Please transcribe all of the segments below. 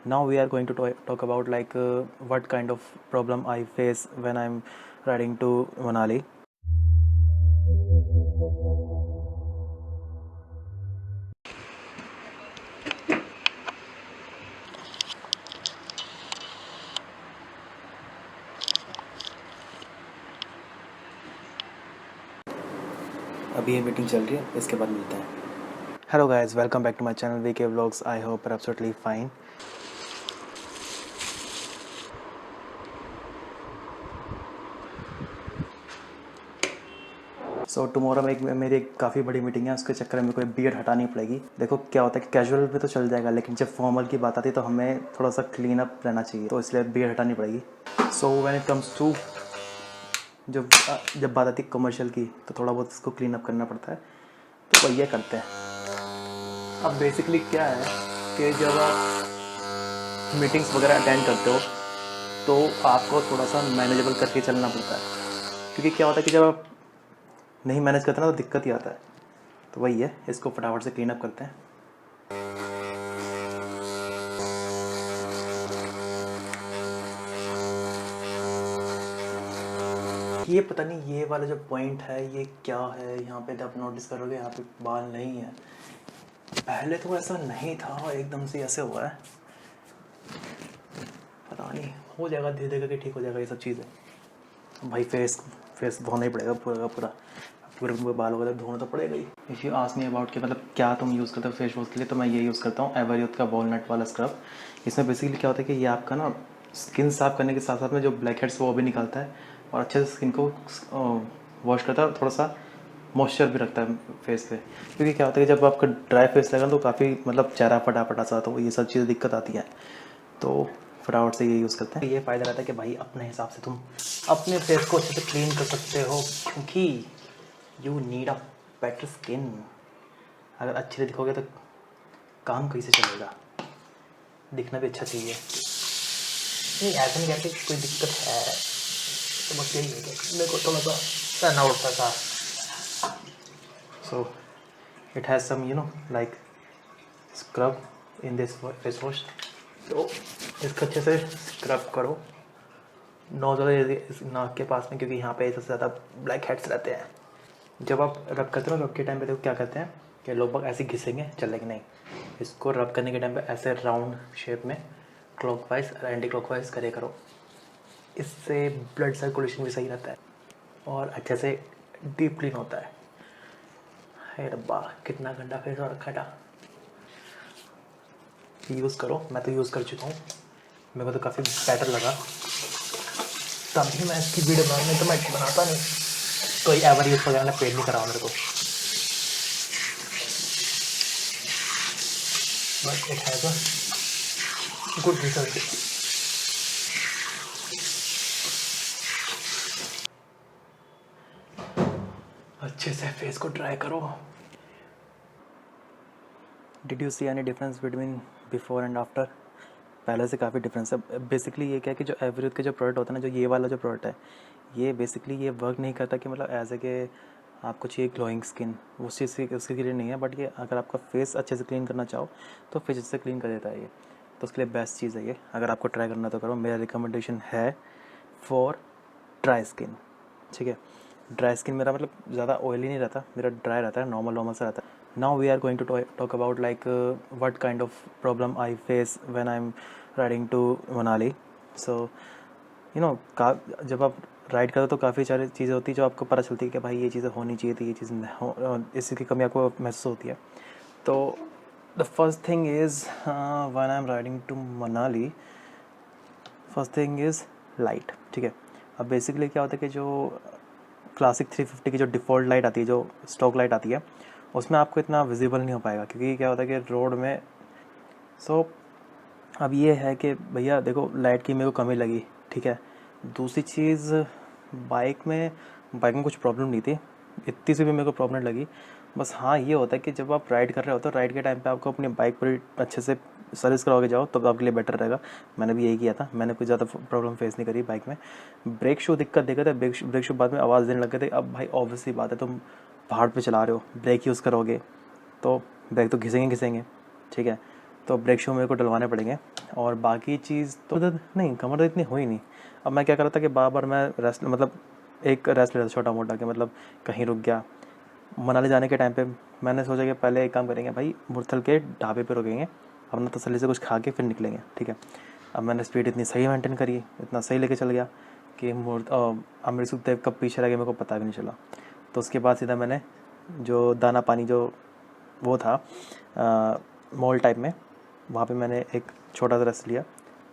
Now we are going to talk about like what kind of problem I face when I'm riding to Manali. अभी ये meeting चल रही है, इसके बाद मिलते हैं. Hello guys, welcome back to my channel VK Vlogs. I hope you're absolutely fine. So tomorrow में मेरी एक काफ़ी बड़ी मीटिंग है, उसके चक्कर में मेरे को बियर्ड हटानी पड़ेगी. देखो क्या होता है कि कैजुअल में तो चल जाएगा, लेकिन जब फॉर्मल की बात आती है तो हमें थोड़ा सा क्लीन अप रहना चाहिए, तो इसलिए बियर्ड हटानी पड़ेगी. So when it comes to जब बात आती है कमर्शियल की, तो थोड़ा बहुत इसको क्लीन अप करना पड़ता है, तो वही करते हैं. अब बेसिकली क्या है कि जब आप मीटिंग्स वगैरह अटेंड करते हो तो आपको थोड़ा सा मैनेजेबल करके चलना पड़ता है, क्योंकि क्या होता है कि जब आप नहीं मैनेज करते ना तो दिक्कत ही आता है. तो वही है, इसको फटाफट से क्लीन अप करते हैं. ये पता नहीं ये वाला जो पॉइंट है ये क्या है, यहाँ पे आप नोटिस करोगे यहाँ पे बाल नहीं है. पहले तो ऐसा नहीं था, एकदम से ऐसे हुआ है, पता नहीं. हो जाएगा धीरे धीरे करके, ठीक हो जाएगा ये सब चीज़ें. भाई फेस धोना ही पड़ेगा पूरा पूरा बाल वगैरह धोना तो पड़ेगा ही. If you ask me about कि मतलब क्या तुम यूज़ करते हो फेस वॉश के लिए, तो मैं ये यूज़ करता हूँ एवरयूथ का वॉलनट वाला स्क्रब. इसमें बेसिकली क्या होता है कि ये आपका ना स्किन साफ़ करने के साथ साथ में जो ब्लैक हेड्स वो भी निकालता है और अच्छे से स्किन को वॉश करता है और थोड़ा सा मॉइस्चर भी रखता है फेस पे. क्योंकि क्या होता है कि जब आपका ड्राई फेस लगेगा तो काफ़ी मतलब चेहरा फटाफटा सा, तो ये सब चीज़ें दिक्कत आती है, तो फटाफट से ये यूज़ करते हैं. ये फ़ायदा रहता है कि भाई अपने हिसाब से तुम अपने फेस को अच्छे से क्लीन कर सकते हो, क्योंकि you need a better skin. अगर अच्छे से दिखोगे तो काम कैसे चलेगा, दिखना भी अच्छा चाहिए. नहीं ऐसा नहीं कहते कोई दिक्कत है, तो बस यही है कि मेरे को थोड़ा सा रहना उड़ता था. So it has some like scrub in this face wash. तो इसको अच्छे से स्क्रब करो नोज़ल नाक के पास में, क्योंकि यहाँ पे सबसे ज़्यादा ब्लैक हेड्स रहते हैं. जब आप रब करते हो रब के टाइम पे देखो क्या करते हैं कि लोग बाग ऐसे घिसेंगे, चलेंगे नहीं. इसको रब करने के टाइम पे ऐसे राउंड शेप में क्लॉकवाइज और एंटी क्लॉकवाइज करे करो. इससे ब्लड सर्कुलेशन भी सही रहता है और अच्छे से डीप क्लीन होता है. हे रब्बा कितना गंदा फेस हो रखा था. यूज़ करो, मैं तो यूज़ कर चुका हूँ, मेरे को तो काफ़ी बेटर लगा. तभी मैं इसकी वीडियो बनाने तो मैं बनाता नहीं, कोई एवर यूज़ वगैरह ने पेड नहीं करा मेरे को. But it has a good result. अच्छे से फेस को ड्राई करो. Did you see any difference between before and after? पहले से काफ़ी डिफरेंस है. बेसिकली ये क्या है कि जो एवरेज के जो प्रोडक्ट होता है ना, जो ये वाला जो प्रोडक्ट है, ये बेसिकली ये वर्क नहीं करता कि मतलब ऐसे कि आपको चाहिए ग्लोइंग स्किन, उस चीज़ से उसके लिए नहीं है. बट ये अगर आपका फेस अच्छे से क्लीन करना चाहो तो फेस अच्छे से क्लीन कर देता है ये, तो उसके लिए बेस्ट चीज़ है ये. अगर आपको ट्राई करना तो करो, मेरा रिकमेंडेशन है फॉर ड्राई स्किन. ठीक है, ड्राई स्किन मेरा मतलब ज़्यादा ऑयली नहीं रहता, मेरा ड्राई रहता है, नॉर्मल सा रहता है. Now we are going to talk about like what kind of problem I face when I am riding to Manali. So जब आप राइड करो तो काफ़ी सारी चीज़ें होती है जो आपको पता चलती है कि भाई ये चीज़ें होनी चाहिए थी, ये चीज़ इस चीज़ की कमी आपको महसूस होती है. तो the first thing is when I am riding to Manali, first thing is light. ठीक है, अब बेसिकली क्या होता है कि जो क्लासिक 350 की जो डिफ़ॉल्ट लाइट आती है, जो स्टॉक लाइट आती है, उसमें आपको इतना विजिबल नहीं हो पाएगा, क्योंकि क्या होता है कि रोड में. सो अब ये है कि भैया देखो लाइट की मेरे को कमी लगी, ठीक है. दूसरी चीज़, बाइक में कुछ प्रॉब्लम नहीं थी, इतनी सी भी मेरे को प्रॉब्लम लगी. बस हाँ ये होता है कि जब आप राइड कर रहे हो तो राइड के टाइम पे आपको अपनी बाइक पूरी अच्छे से सर्विस करवा के जाओ, तो आपके लिए बेटर रहेगा. मैंने भी यही किया था, मैंने कोई ज़्यादा प्रॉब्लम फेस नहीं करी बाइक में. ब्रेक शू दिक्कत देखे थे, ब्रेक शू बाद में आवाज़ देने लगे थे. अब भाई ऑब्वियसली बात है, तुम पहाड़ पर चला रहे हो, ब्रेक यूज़ करोगे तो ब्रेक तो घिसेंगे. ठीक है, तो ब्रेक शू मेरे को डलवाने पड़ेंगे. और बाकी चीज़ तो दर्द नहीं, कमर दर्द इतनी हुई नहीं। अब मैं क्या कर रहा था कि बार बार मैं रेस्ट मतलब एक रेस्ट ले रहा था छोटा मोटा, कि मतलब कहीं रुक गया। मनाली जाने के टाइम पे मैंने सोचा कि पहले एक काम करेंगे भाई, मुरथल के ढाबे पे रुकेंगे, अपना तसल्ली से कुछ खा के फिर निकलेंगे, ठीक है। अब मैंने स्पीड इतनी सही मेंटेन करी, इतना सही लेके चल गया कि अमृत सुखदेव कब पीछे रह गया मेरे को पता भी नहीं चला। तो उसके बाद सीधा मैंने जो दाना पानी जो वो था मॉल टाइप में, वहाँ पे मैंने एक छोटा सा रेस्ट लिया,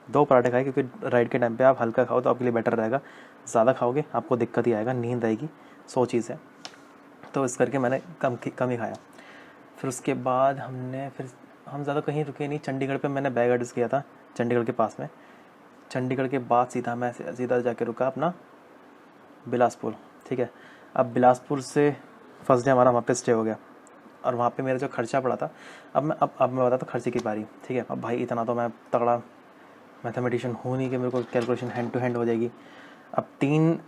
2 पराठे खाए, क्योंकि राइड के टाइम पे आप हल्का खाओ तो आपके लिए बेटर रहेगा। ज़्यादा खाओगे आपको दिक्कत ही आएगा, नींद आएगी, 100 चीज़ है। तो इस करके मैंने कम ही खाया। फिर उसके बाद हम ज़्यादा कहीं रुके नहीं। चंडीगढ़ पे मैंने बैग एड्रेस किया था, चंडीगढ़ के पास में। चंडीगढ़ के बाद सीधा जाके रुका अपना बिलासपुर, ठीक है। अब बिलासपुर से फर्स्ट डे हमारा वहाँ पे स्टे हो गया, और वहाँ पे मेरा जो खर्चा पड़ा था, अब मैं बताता हूँ खर्चे की बारी, ठीक है। अब भाई इतना तो मैं तगड़ा मैथमेटिशियन हूँ नहीं कि मेरे को कैलकुलेशन हैंड टू हैंड हो जाएगी। अब तीन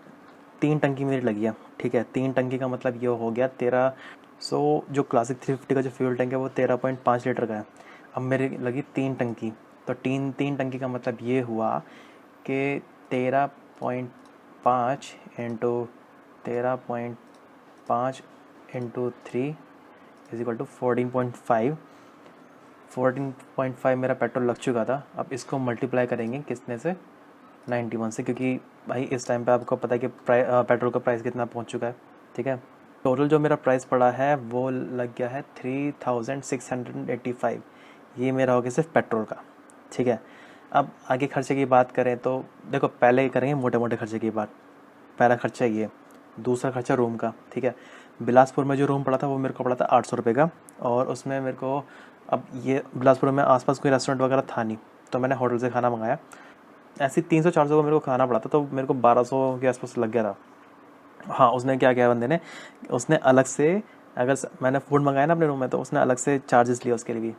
टंकी मेरी लगी है, ठीक है। 3 टंकी का मतलब ये हो गया 13। जो क्लासिक 350 का जो फ्यूल टैंक है वो 13.5 लीटर का है। अब मेरी लगी 3 टंकी, तो तीन टंकी का मतलब ये हुआ कि 13.5 into 13.5 into 3 is equal to 14.5। 14.5 मेरा पेट्रोल लग चुका था। अब इसको मल्टीप्लाई करेंगे कितने से, 91 से, क्योंकि भाई इस टाइम पे आपको पता है कि पेट्रोल का प्राइस कितना पहुंच चुका है, ठीक है। टोटल जो मेरा प्राइस पड़ा है वो लग गया है 3685। ये मेरा हो गया सिर्फ पेट्रोल का, ठीक है। अब आगे खर्चे की बात करें तो देखो, पहले करेंगे मोटे मोटे खर्चे की बात। पहला खर्चा ये, दूसरा खर्चा रूम का, ठीक है। बिलासपुर में जो रूम पड़ा था वो मेरे को पड़ा था 800 रुपये का, और उसमें मेरे को, अब ये बिलासपुर में आसपास कोई रेस्टोरेंट वगैरह था नहीं, तो मैंने होटल से खाना मंगाया। ऐसे 300-400 का मेरे को खाना पड़ा था, तो मेरे को 1200 के आसपास लग गया था। हाँ, उसने क्या किया बंदे ने, उसने अलग से, अगर मैंने फूड मंगाया ना अपने रूम में, तो उसने अलग से चार्जेस लिए उसके लिए भी।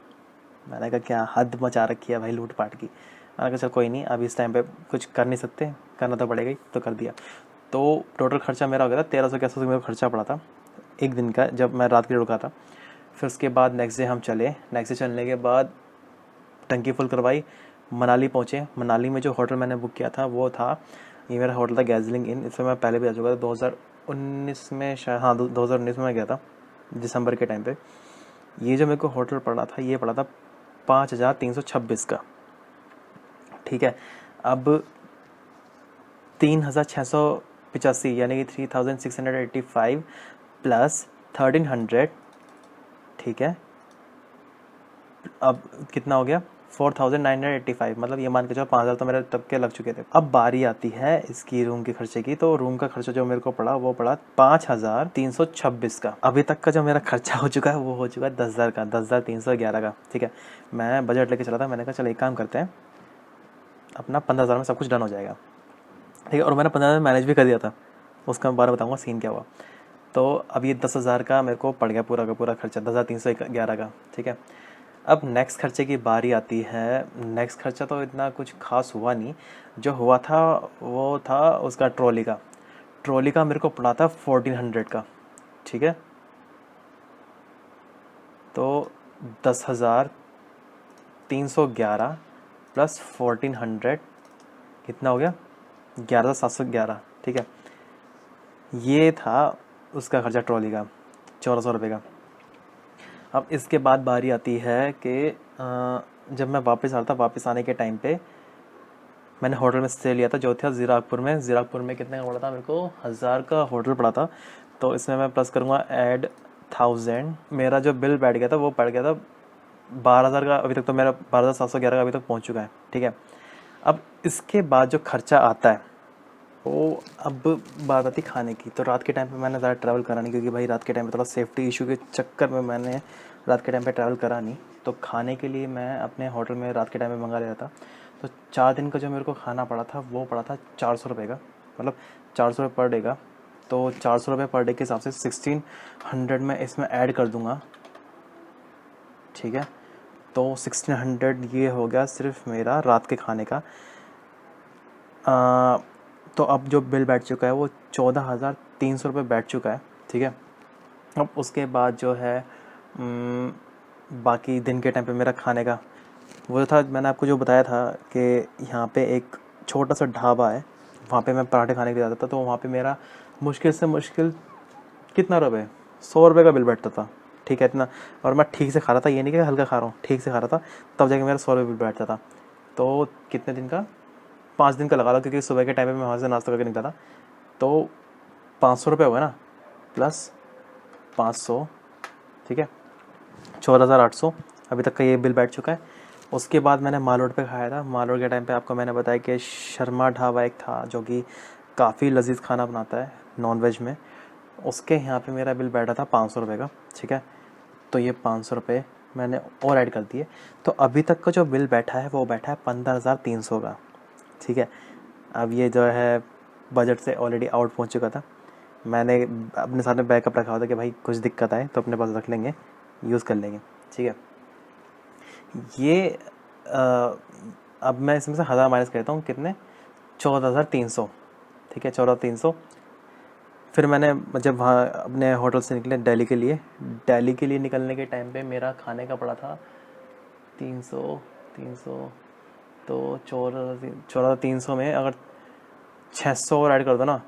मैंने कहा क्या हद मचा रखी है भाई लूट पाट की। मैंने कहा चल कोई नहीं, अभी इस टाइम पे कुछ कर नहीं सकते, करना तो पड़ेगा ही, तो कर दिया। तो टोटल खर्चा मेरा हो गया था 1300 के आसपास मेरा खर्चा पड़ा था एक दिन का, जब मैं रात के लिए रुका था। फिर उसके बाद नेक्स्ट डे हम चले। नेक्स्ट डे चलने के बाद टंकी फुल करवाई, मनाली पहुँचे। मनाली में जो होटल मैंने बुक किया था वो था, ये मेरा होटल था गैजलिंग इन। इसमें मैं पहले भी आ चुका था 2019 में शायद, हाँ 2019 में मैं गया था दिसंबर के टाइम पे। ये जो मेरे को होटल पड़ा था ये पड़ा था 5326 का, ठीक है। अब 3685 यानी कि 3685 प्लस 1300, ठीक है। अब कितना हो गया 4985, मतलब ये मान के चलो 5000 तो मेरे तब के लग चुके थे। अब बारी आती है इसकी रूम के खर्चे की। तो रूम का खर्चा जो मेरे को पड़ा वो पड़ा 5326 का। अभी तक का जो मेरा खर्चा हो चुका है वो हो चुका है 10,000 का, 10,311 का, ठीक है। मैं बजट लेके चला था, मैंने कहा चलो एक काम करते हैं, अपना 15,000 में सब कुछ डन हो जाएगा, ठीक है। और मैंने 15,000 में मैनेज भी कर दिया था, उसका मैं बारे में बताऊँगा सीन क्या हुआ। तो अब ये 10,000 का मेरे को पड़ गया पूरा का पूरा खर्चा, 10,311 का, ठीक है। अब नेक्स्ट खर्चे की बारी आती है। नेक्स्ट खर्चा तो इतना कुछ खास हुआ नहीं, जो हुआ था वो था उसका ट्रॉली का मेरे को पड़ा था 1400 का, ठीक है। तो 10,311 प्लस 1400 कितना हो गया, 11,711, ठीक है। ये था उसका खर्चा ट्रॉली का, 1400 रुपये का। अब इसके बाद बारी आती है कि जब मैं वापस आ रहा था, वापस आने के टाइम पे मैंने होटल में स्टे लिया था जो था ज़ीराकपुर में। ज़ीराकपुर में कितने का पड़ा था मेरे को, 1000 का होटल पड़ा था। तो इसमें मैं प्लस करूँगा ऐड 1000, मेरा जो बिल बैठ गया था वो पड़ गया था 12,000 का। अभी तक तो मेरा 12,711 का अभी तक पहुँच चुका है, ठीक है। अब इसके बाद जो खर्चा आता है वो, अब बात आती खाने की। तो रात के टाइम पे मैंने ज़्यादा ट्रैवल करा नहीं, क्योंकि भाई रात के टाइम पे थोड़ा सेफ्टी इशू के चक्कर में मैंने रात के टाइम पे ट्रैवल करा नहीं। तो खाने के लिए मैं अपने होटल में रात के टाइम में मंगा लिया था। तो 4 दिन का जो मेरे को खाना पड़ा था वो पड़ा था 400 रुपये का, मतलब 400 रुपये पर डे का। तो 400 रुपये पर डे के हिसाब से 1600 में इसमें ऐड कर दूँगा, ठीक है। तो 1600 ये हो गया सिर्फ मेरा रात के खाने का। तो अब जो बिल बैठ चुका है वो 14,300 रुपये बैठ चुका है, ठीक है। अब उसके बाद जो है बाकी दिन के टाइम पे मेरा खाने का वो था मैंने आपको जो बताया था कि यहाँ पे एक छोटा सा ढाबा है, वहाँ पे मैं पराठे खाने के लिए जाता था। तो वहाँ पे मेरा मुश्किल से मुश्किल कितना रुपये, 100 रुपये का बिल बैठता था, ठीक है इतना। और मैं ठीक से खा रहा था, ये नहीं कि हल्का खा रहा हूँ, ठीक से खा रहा था, तब जाके मेरा 100 रुपये बिल बैठता था। तो कितने दिन का, 5 दिन का लगा लो, क्योंकि सुबह के टाइम पे मैं वहाँ से नाश्ता करके निकला था। तो 500 रुपये हुआ ना, प्लस 500, ठीक है 4800 अभी तक का ये बिल बैठ चुका है। उसके बाद मैंने माल रोड पे खाया था। माल रोड के टाइम पे आपको मैंने बताया कि शर्मा ढाबा एक था जो कि काफ़ी लजीज खाना बनाता है नॉन वेज में। उसके यहाँ पे मेरा बिल बैठा था 500 रुपये का, ठीक है। तो ये 500 रुपये मैंने और ऐड कर दिए, तो अभी तक का जो बिल बैठा है वो बैठा है 15,300 का, ठीक है। अब ये जो है बजट से ऑलरेडी आउट पहुँच चुका था। मैंने अपने साथ में बैकअप रखा हुआ था कि भाई कुछ दिक्कत आए तो अपने पास रख लेंगे, यूज़ कर लेंगे, ठीक है। ये अब मैं इसमें से 1000 माइनस करता हूँ, कितने, 14,300, ठीक है 14,300। फिर मैंने जब वहाँ अपने होटल से निकले दिल्ली के लिए निकलने के टाइम पे मेरा खाने का पड़ा था 300, तो 14,300 में अगर 600 और ऐड कर दो ना,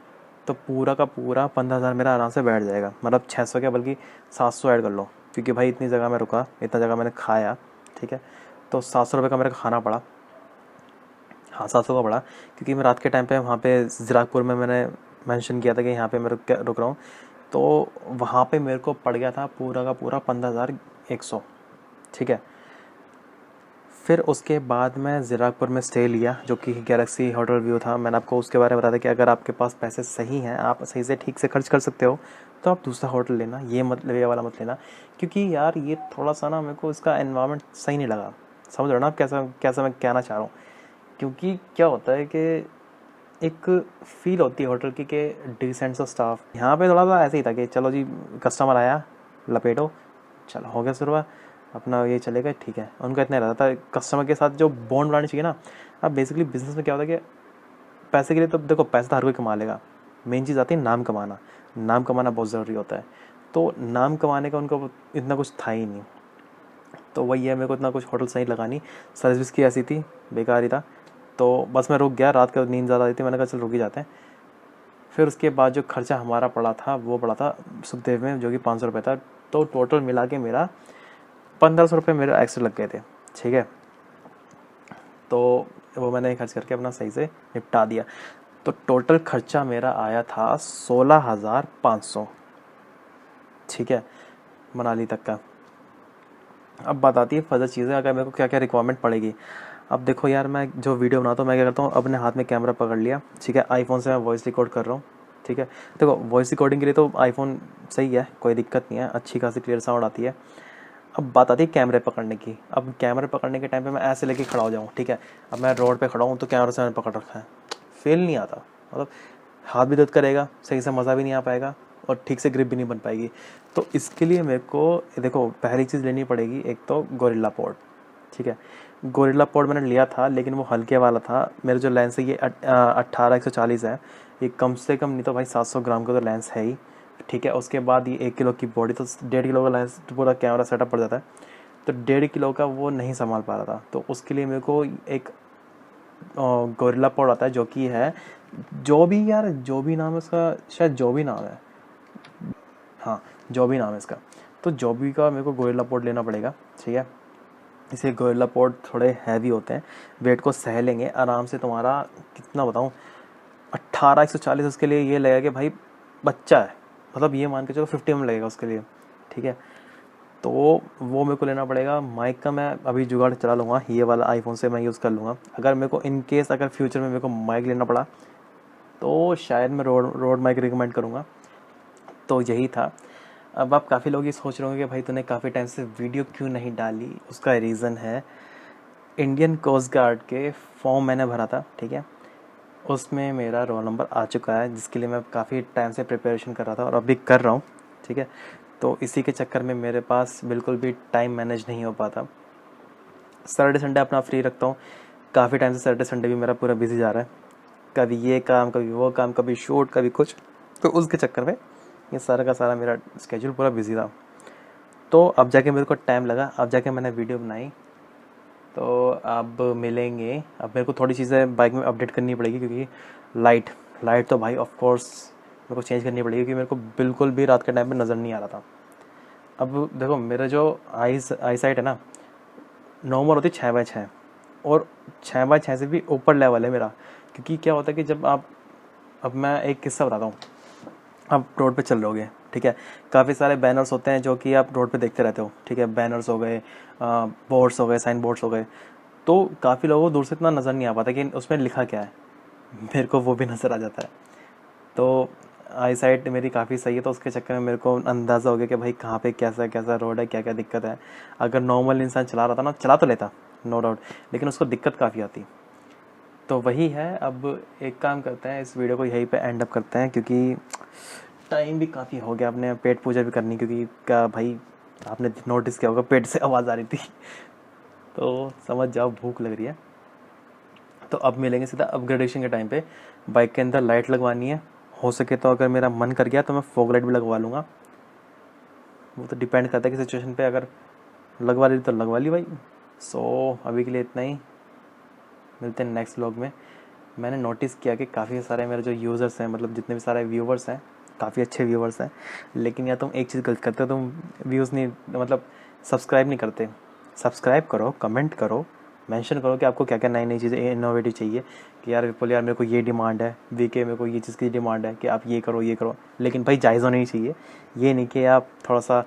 तो पूरा का पूरा 15,000 मेरा आराम से बैठ जाएगा। मतलब 600 क्या बल्कि 700 ऐड कर लो, क्योंकि भाई इतनी जगह मैं रुका, इतना जगह मैंने खाया, ठीक है। तो 700 रुपये का मेरा खाना पड़ा, हाँ 700 का पड़ा, क्योंकि मैं रात के टाइम पे वहाँ पे ज़िराकपुर में मैंने मेंशन किया था कि यहाँ पे मैं रुक रहा हूँ। तो वहाँ पे मेरे को पड़ गया था पूरा का पूरा 15,100, ठीक है। फिर उसके बाद मैं ज़िराकपुर में स्टे लिया, जो कि गैलेक्सी होटल व्यू था। मैंने आपको उसके बारे में बताया था कि अगर आपके पास पैसे सही हैं, आप सही से ठीक से खर्च कर सकते हो, तो आप दूसरा होटल लेना, ये वाला मत लेना। क्योंकि यार ये थोड़ा सा ना मेरे को इसका एनवायरनमेंट सही नहीं लगा। समझ रहे हो ना आप कैसा कैसा मैं कहना चाह रहा हूँ। क्योंकि क्या होता है कि एक फील होती है होटल की कि डिसेंट सा स्टाफ। यहाँ पे थोड़ा सा ऐसे ही था कि चलो जी कस्टमर आया, लपेटो, चलो हो गया शुरुआत, अपना ये चलेगा, ठीक है। उनका इतना रहता था कस्टमर के साथ जो बॉन्ड बनानी चाहिए ना। अब बेसिकली बिजनेस में क्या होता है कि पैसे के लिए तो देखो पैसा तो हर कोई कमा लेगा, मेन चीज़ आती है नाम कमाना। नाम कमाना बहुत ज़रूरी होता है। तो नाम कमाने का उनका इतना कुछ था ही नहीं। तो वही है, मेरे को इतना कुछ होटल सही लगा नहीं, सर्विस की ऐसी थी, बेकार ही था। तो बस मैं रुक गया, रात का नींद ज़्यादा आई थी, मैंने कहा चल रुक ही जाते हैं। फिर उसके बाद जो खर्चा हमारा पड़ा था वो पड़ा था सुखदेव में, जो कि 500 रुपये था। तो टोटल मिला के मेरा 1500 रुपये मेरे एक्स्ट्रा लग गए थे, ठीक है। तो वो मैंने खर्च करके अपना सही से निपटा दिया। तो टोटल खर्चा मेरा आया था 16,500, ठीक है, मनाली तक का। अब बात आती है फर्दर चीज़ें, अगर मेरे को क्या क्या रिक्वायरमेंट पड़ेगी। अब देखो यार, मैं जो वीडियो बनाता हूँ मैं क्या करता हूँ, अपने हाथ में कैमरा पकड़ लिया, ठीक है, आईफोन से मैं वॉइस रिकॉर्ड कर रहा हूँ, ठीक है। देखो वॉइस रिकॉर्डिंग के लिए तो आईफोन सही है, कोई दिक्कत नहीं है, अच्छी खासी क्लियर साउंड आती है। अब बात आती है कैमरे पकड़ने की। अब कैमरे पकड़ने के टाइम पे मैं ऐसे लेके खड़ा हो जाऊँ, ठीक है। अब मैं रोड पे खड़ा हूँ तो कैमरा से मैंने पकड़ रखा है, फील नहीं आता, मतलब हाथ भी दर्द करेगा, सही से मज़ा भी नहीं आ पाएगा और ठीक से ग्रिप भी नहीं बन पाएगी। तो इसके लिए मेरे को देखो पहली चीज़ लेनी पड़ेगी, एक तो गोरिल्ला पोड, ठीक है। गोरिल्ला पोड मैंने लिया था, लेकिन वो हल्के वाला था। मेरा जो लेंस है ये 18-140 है। ये कम से कम नहीं तो भाई 700 ग्राम का तो लेंस है ही, ठीक है। उसके बाद ये 1 किलो की बॉडी, तो 1.5 किलो का लेंस पूरा कैमरा सेटअप पड़ जाता है। तो 1.5 किलो का वो नहीं संभाल पा रहा था। तो उसके लिए मेरे को एक गोरिल्ला पोड आता है, जो कि है जो भी नाम है उसका, शायद जो भी नाम है, हाँ जो भी नाम है इसका। तो जो भी का मेरे को गोरिल्ला पोड लेना पड़ेगा, ठीक है। इसे गोरिल्ला पोड थोड़े हैवी होते हैं, वेट को सह लेंगे आराम से। तुम्हारा कितना बताऊँ, 18-140 उसके लिए ये लगेगा कि भाई बच्चा है, मतलब ये मान के चलो 50 में लगेगा उसके लिए, ठीक है। तो वो मेरे को लेना पड़ेगा। माइक का मैं अभी जुगाड़ चला लूँगा, ये वाला आईफोन से मैं यूज़ कर लूँगा। अगर मेरे को इन केस अगर फ्यूचर में मेरे को माइक लेना पड़ा तो शायद मैं रोड माइक रिकमेंड करूँगा। तो यही था। अब आप काफ़ी लोग ये सोच रहे होंगे कि भाई तूने काफ़ी टाइम से वीडियो क्यों नहीं डाली। उसका रीज़न है, इंडियन कोस्ट गार्ड के फॉर्म मैंने भरा था, ठीक है। उसमें मेरा रोल नंबर आ चुका है, जिसके लिए मैं काफ़ी टाइम से प्रिपरेशन कर रहा था और अभी कर रहा हूँ, ठीक है। तो इसी के चक्कर में मेरे पास बिल्कुल भी टाइम मैनेज नहीं हो पाता। सैटरडे संडे अपना फ्री रखता हूँ। काफ़ी टाइम से सैटरडे संडे भी मेरा पूरा बिजी जा रहा है, कभी ये काम कभी वो काम, कभी शूट कभी कुछ। तो उसके चक्कर में ये सारा का सारा मेरा स्केड्यूल पूरा बिजी था। तो अब जाके मेरे को टाइम लगा, अब जाके मैंने वीडियो बनाई। तो अब मिलेंगे। अब मेरे को थोड़ी चीज़ें बाइक में अपडेट करनी पड़ेगी, क्योंककि लाइट लाइट तो भाई ऑफ कोर्स मेरे को चेंज करनी पड़ेगी, क्योंकि मेरे को बिल्कुल भी रात के टाइम पे नज़र नहीं आ रहा था। अब देखो मेरा जो आई साइट है ना, नॉर्मल होती 6/6, और 6/6 से भी ऊपर लेवल है मेरा। क्योंकि क्या होता है कि जब आप, अब मैं एक किस्सा बताता हूँ। आप रोड पे चल रहे होगे, ठीक है, काफ़ी सारे बैनर्स होते हैं जो कि आप रोड पे देखते रहते हो, ठीक है, बैनर्स हो गए, बोर्ड्स हो गए, साइन बोर्ड्स हो गए। तो काफ़ी लोगों को दूर से इतना नज़र नहीं आ पाता कि उसमें लिखा क्या है। मेरे को वो भी नज़र आ जाता है। तो आई साइट मेरी काफ़ी सही है, तो उसके चक्कर में मेरे को अंदाज़ा हो गया कि भाई कहाँ पे कैसा कैसा रोड है, क्या क्या दिक्कत है। अगर नॉर्मल इंसान चला रहा था ना, चला तो लेता नो डाउट, लेकिन उसको दिक्कत काफ़ी आती। तो वही है। अब एक काम करते हैं, इस वीडियो को यहीं पे एंड अप करते हैं, क्योंकि टाइम भी काफ़ी हो गया। अपने पेट पूजा भी करनी, क्योंकि क्या भाई, आपने नोटिस किया होगा पेट से आवाज़ आ रही थी। तो समझ जाओ भूख लग रही है। तो अब मिलेंगे सीधा अपग्रेडेशन के टाइम पे। बाइक के अंदर लाइट लगवानी है, हो सके तो अगर मेरा मन कर गया तो मैं फॉग लाइट भी लगवा लूँगा। वो तो डिपेंड करता है कि सिचुएशन पे, अगर लगवा ली तो लगवा ली भाई। सो अभी के लिए इतना ही, मिलते हैं नेक्स्ट व्लॉग में। मैंने नोटिस किया कि काफ़ी सारे मेरे जो यूज़र्स हैं, मतलब जितने भी सारे व्यूवर्स हैं, काफ़ी अच्छे व्यूवर्स हैं, लेकिन या तुम एक चीज़ गलत करते हो, तुम व्यूज़ नहीं, मतलब सब्सक्राइब नहीं करते। सब्सक्राइब करो, कमेंट करो, मेंशन करो कि आपको क्या क्या नई नई चीज़ें इनोवेटिव चाहिए। कि यार विपुल, यार मेरे को ये डिमांड है, वीके मेरे को ये चीज़ की डिमांड है कि आप ये करो ये करो, लेकिन भाई जायज़ होना ही चाहिए। ये नहीं कि आप थोड़ा सा,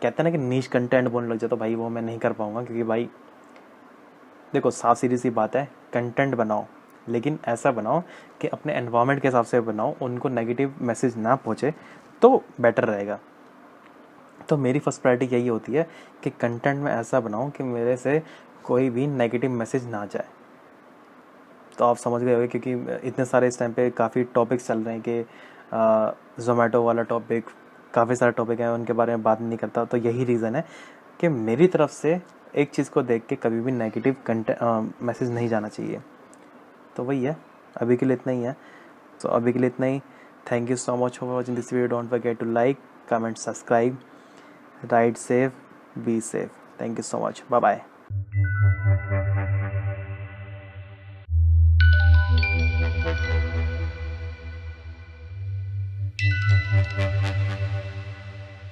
कहते हैं ना कि नीश कंटेंट बोलने लग जाए, तो भाई वो मैं नहीं कर पाऊँगा। क्योंकि भाई देखो, साफ सीधी सी बात है, कंटेंट बनाओ, लेकिन ऐसा बनाओ कि अपने एनवायरनमेंट के हिसाब से बनाओ, उनको नेगेटिव मैसेज ना पहुँचे, तो बेटर रहेगा। तो मेरी फर्स्ट प्रायोरिटी यही होती है कि कंटेंट में ऐसा बनाऊं कि मेरे से कोई भी नेगेटिव मैसेज ना जाए। तो आप समझ गए होंगे, क्योंकि इतने सारे इस टाइम पे काफ़ी टॉपिक्स चल रहे हैं कि जोमेटो वाला टॉपिक, काफ़ी सारे टॉपिक हैं, उनके बारे में बात नहीं करता। तो यही रीज़न है कि मेरी तरफ से एक चीज़ को देख के कभी भी नेगेटिव कंटेंट मैसेज नहीं जाना चाहिए। तो वही है, अभी के लिए इतना ही है। तो अभी के लिए इतना ही। Thank you so much for watching this video. Don't forget to like, comment, subscribe, ride safe, be safe. Thank you so much, bye bye.